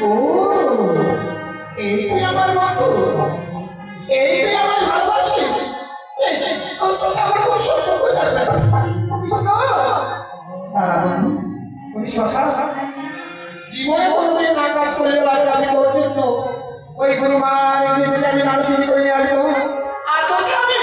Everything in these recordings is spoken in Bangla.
ও এই তুই আমার বন্ধু, এই তুই আমার ভালোবাসিস, তোর সঙ্গে আমার কোনো সম্পর্ক থাকবে না। কৃষ্ণ বন্ধু, তুমি সখা জীবনে কোনোদিন না কাজ করলে পারবে আমি তোর জন্য ওই গুরুমান আমি নাড়ু চুরি করে নিয়ে আসবো, আর তোকে আমি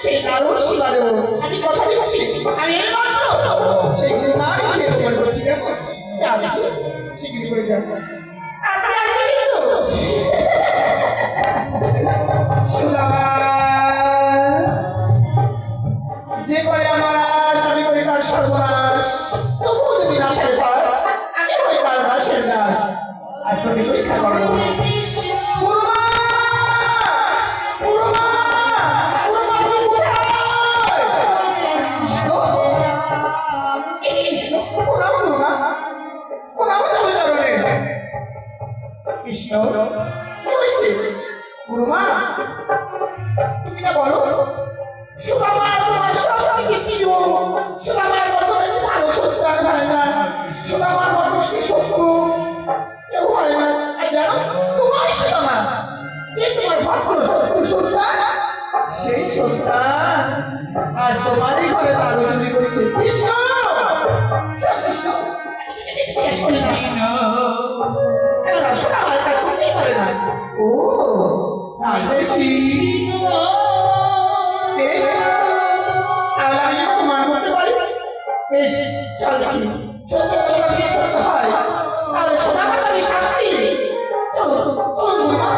সেই নাড়ুর শিলা দেবো। আমি কথা দিচ্ছি, আমি এই মাত্র সেই গুরুমান মনে করছি কেমন আমি শিখিয়ে করে যাবো। যে করে আমার আমি করি তার সর্বনাশ, তবুও যদি না ছেড়ে পাস আমি ওই তার দাসের দাস। আর তুমি পরীক্ষা করো কৃষ্ণ গুরুমা, তুমি না বলো সুদামা তোমার সব থেকে প্রিয়, সুদামার মতো ভালো সন্তান হয় না, সুদামার মতো শত্রু কেউ হয় না। জানো তোমার সুদামা যে তোমার ভদ্র শত্রু সন্তান, সেই সন্তান আর তোমারই ঘরে তার চুরি করছে। কৃষ্ণ কৃষ্ণ শেষ করি না কেননা সুদামার কাজ করতেই পারে না। ও দেখছি বেশ, তাহলে আমি প্রমাণ করতে পারি। বেশ চল দেখি সত্যি সত্য হয় তাহলে সুদামার আমি শাস্তি। চলো চলো গুরুমা।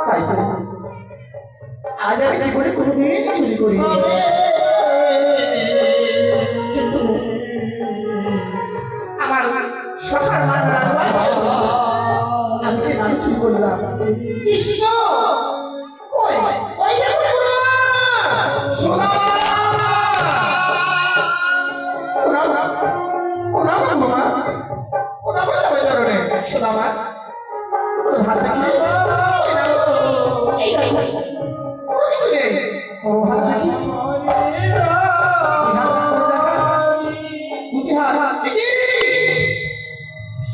তাই তো আজ আমি জীবনে কোনোদিন চুরি করিনি, কিন্তু আমার সখার মাথার আমি নাড়ু চুরি করলাম। কৃষ্ণ কই ওই দেখো সুদামা, সুদামা তোর হাত দেখি কোনো কিছু নেই, ও হাত দেখি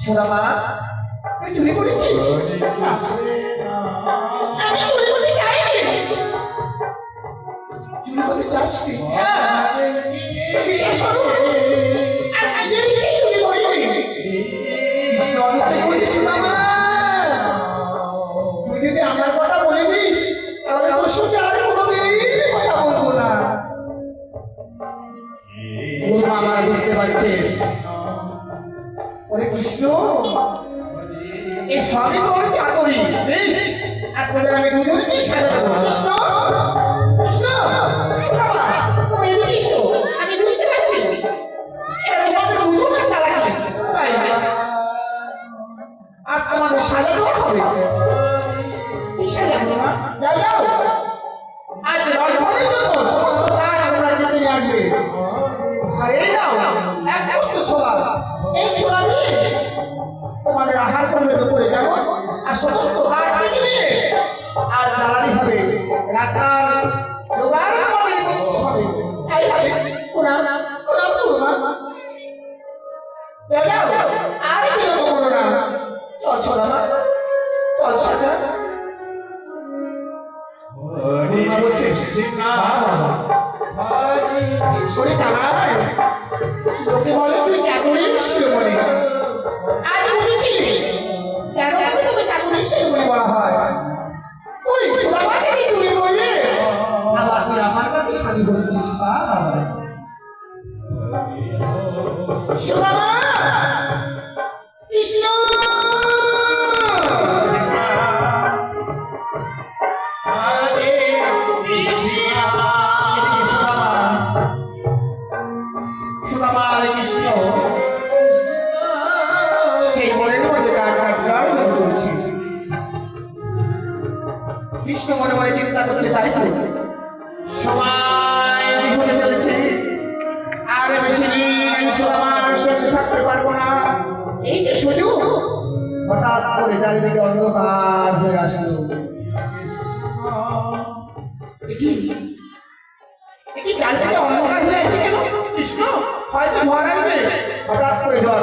সুদামা তুই চুরি করেছিস? আমি চুরি করতে চাইনি। চুরি করতে চাসনি? বিশেষ করো আর নিজের ইচ্ছেই চুরি করিনি। সুদামা তুই যদি আমার কথা বলে দিস তাহলে তোর সঙ্গে আর কোনোদিন কথা বলবো না। গুরুমা আমার বুঝতে পারছিস ওরে কৃষ্ণ এই সবই তোর চাকরি। বেশ এখন আমি দুজনকে সাজা দেবো। কৃষ্ণ কৃষ্ণ সুদামা তুমি এদিকে এসো, আমি বুঝতে পারছি এটা তোমাদের দুজনের চালাকি, তাই আর তোমাদের সাজা দেওয়া হবে। কি সাজা গুরুমা? যাও যাও, আজ রন্ধনের জন্য সমস্ত কাজ আমরা নিয়ে আসবে। আর এই নাও এক কষ্ট ছোলা, এই ছোলা দিয়ে তোমাদের আহার করবে দুপুরে কেমন, আর ছোট কাঠ কেটে নিয়ে আর জ্বালানি হবে, রান্নার জোগাড় আমাদের করতে হবে। তাই হবে প্রণাম প্রণাম গুরুমা। যাও যাও আর বিলম্ব করো না, চল সুদামা চল সাজা। গুরুমা বলছে তোকে বলে তুই চাকরি শিরোমণি, আজ বুঝেছি কেন তোকে চাকরি শিরোমণি বলা হয়। তুই সুদামাকে চুরি বলে আবার তুই আমার কাছে সাজি করছিস। সুদামা কৃষ্ণ সুদামার কৃষ্ণ সেই মনের মধ্যে কৃষ্ণ মনে মনে চিন্তা করছে তাই তো সময় ঘুরে চলেছে, আর বেশি দিন আমি সুদামার সঙ্গে থাকতে পারবো না। এই যে সুযোগ হঠাৎ করে চারিদিকে অন্ধকার হয়ে আসলো। চারিদিকে অন্ধকার হয়ে আছে কেন? কৃষ্ণ হয়তো ঝড় আসবে, হঠাৎ করে জল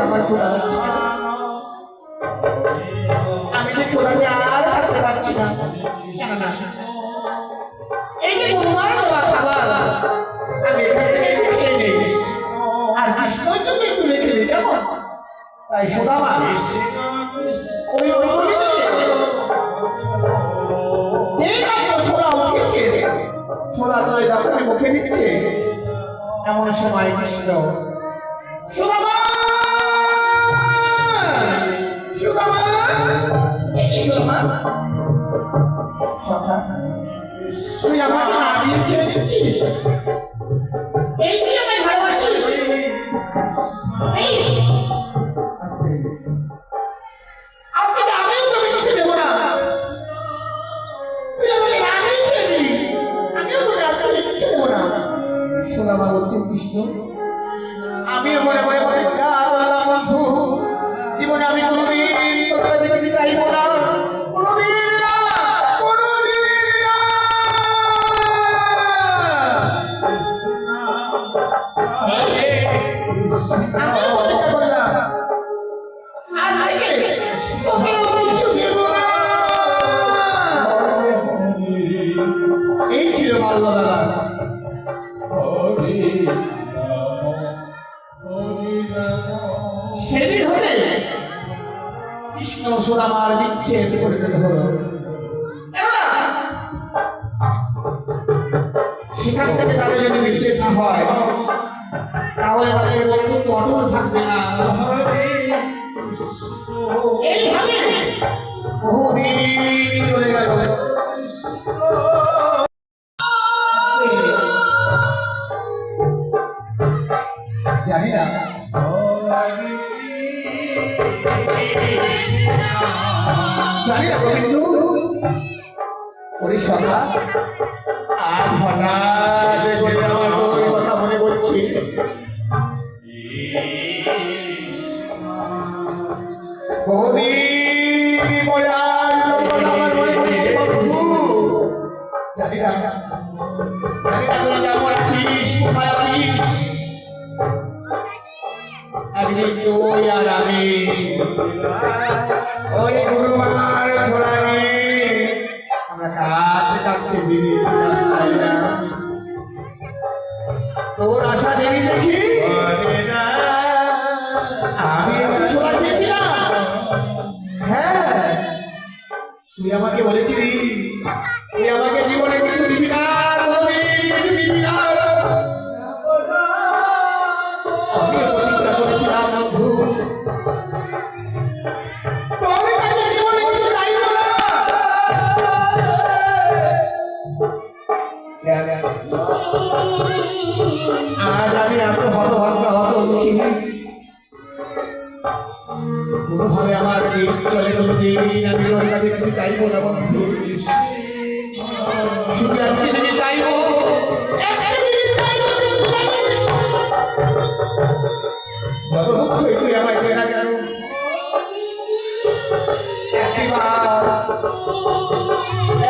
আমার খোলা যাচ্ছে না। আমি যে খোলাতে আর থাকতে পারছি না। কেননা এই যে তোমার দেওয়া খাবার আমি এখান থেকে একটু খেয়ে নেই, আর কৃষ্ণই যদি একটু রেখে দিই কেমন? তাই সুদামা ওই ওই গলিতে যেই মাত্র ছোলা উঠেছে, ছোলা তলে দাঁড়িয়ে মুখে দিচ্ছে, এমন সময় কৃষ্ণ সুদামা তুই আমাকে না দিয়ে খেয়ে দিচ্ছিস? এই তুই আমায় ভালোবাসিস? আজকে আমিও তোকে কিছু দেবো না। তুই আমাকে না দিয়ে ছেড়ে দিলি, আমিও তোকে আজকে কিছু দেবো না। সুদামা বলছেন কৃষ্ণ আমিও মনে মনে মনে বন্ধু, জীবনে আমি কোনোদিন তোকে দেখতে চাইব না, কোনোদিন না, কোনোদিন না। আমিও বলতে চাইব না, আজ থেকে তোকেও কিছু দেব না। এই ছিল বাল্যবেলা। সেদিন হলে কৃষ্ণ সুদামার বিচ্ছেদ পরিণত হল। সেখান থেকে তাদের যদি বিচ্ছেদ না হয় তাহলে তাদের বন্ধুত্ব অটল থাকবে না। এইভাবে বহুদিন চলে গেল। জানি না জানি না গোবিন্দ ওই সভা আর হঠাৎ করে আমার ওই কথা মনে পড়ছে। বহুদিন পরে আজ কথা আমার মনে পড়ছে বন্ধু। জানি না তুই কেমন আছিস, কোথায় আছিস? একদিন তুই আর আমি ওই গুরুমার ছোড়া নিয়ে আমরা কাঁদতে কাঁদতে বেরিয়েছিলাম। তোর আশা দেরি দেখি আমি ছোড়া খেয়েছিলাম। হ্যাঁ তুই আমাকে বলেছিলি তুই আমাকে জীবনে কিছু দিবি না, কিছু দিবি না। আজ আমি এত হতভাগ্য হত দুঃখী, কোনোভাবে আমার দিন চলে গেল। দিন আমি রোজা দেখতে চাইবো না বন্ধু, শুধু একটি দিকে চাইবো, যত দুঃখই তুই আমায় দে না কেন,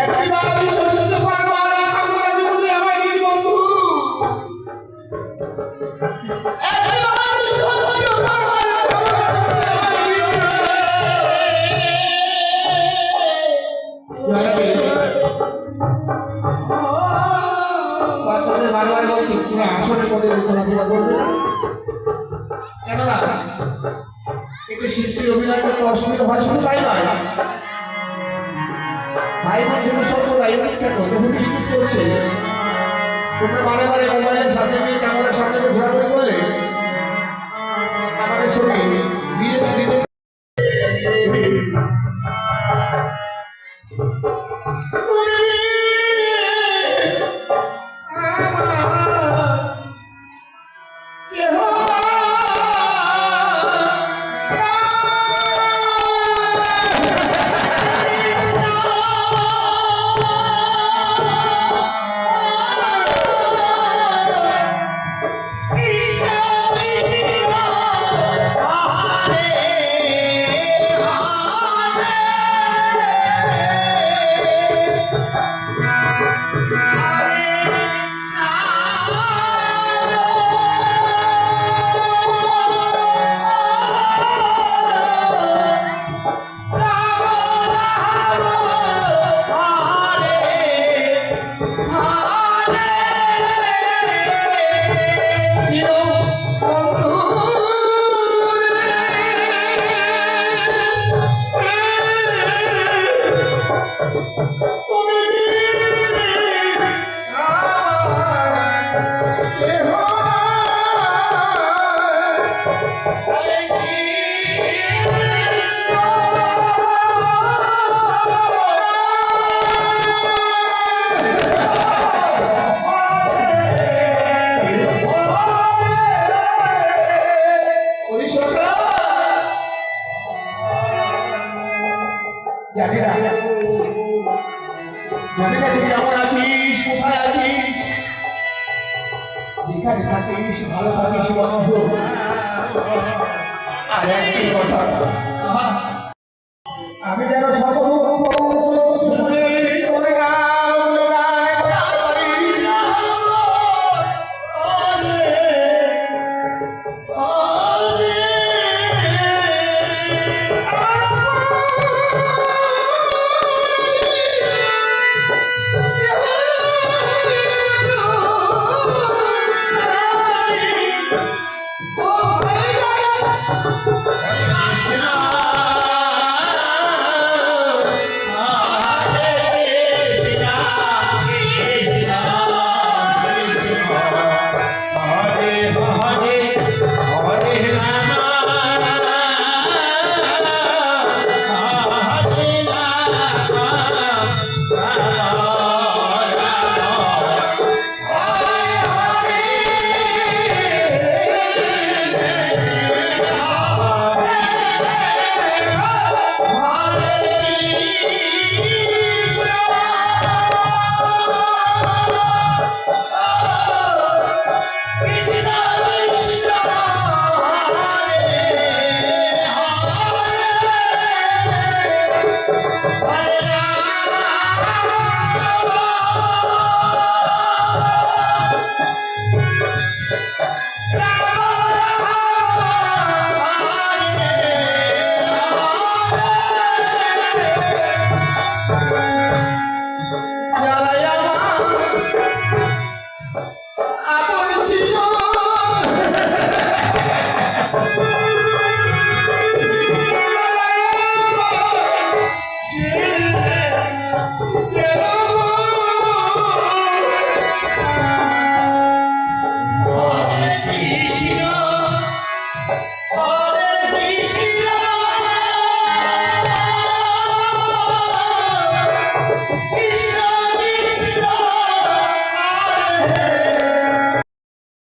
একটিবার আমি সহ্য করবো না। আমায় দিস বন্ধু, বারবার বলছি তুমি আসলে পদে ঘোরাফেরা করবে না। কেননা একটু শিল্পীর অভিনয় করতে অসুবিধা হয়, শুধু তাই নয় ভাই বোন জন্য সর্বদাই বিখ্যাত বহু ইউটিউব চলছে। তোমরা বারে বারে মোবাইলের সাথে নিয়ে ক্যামেরার সামনে ঘোরাঘুরি করলে আমাদের ছবি কেহ সখা জানি না তুই কেমন আছিস, কোথায় আছিস, যেখানে থাকিস ভালো থাকিস বন্ধু। আর একটি কথা, আমি যেন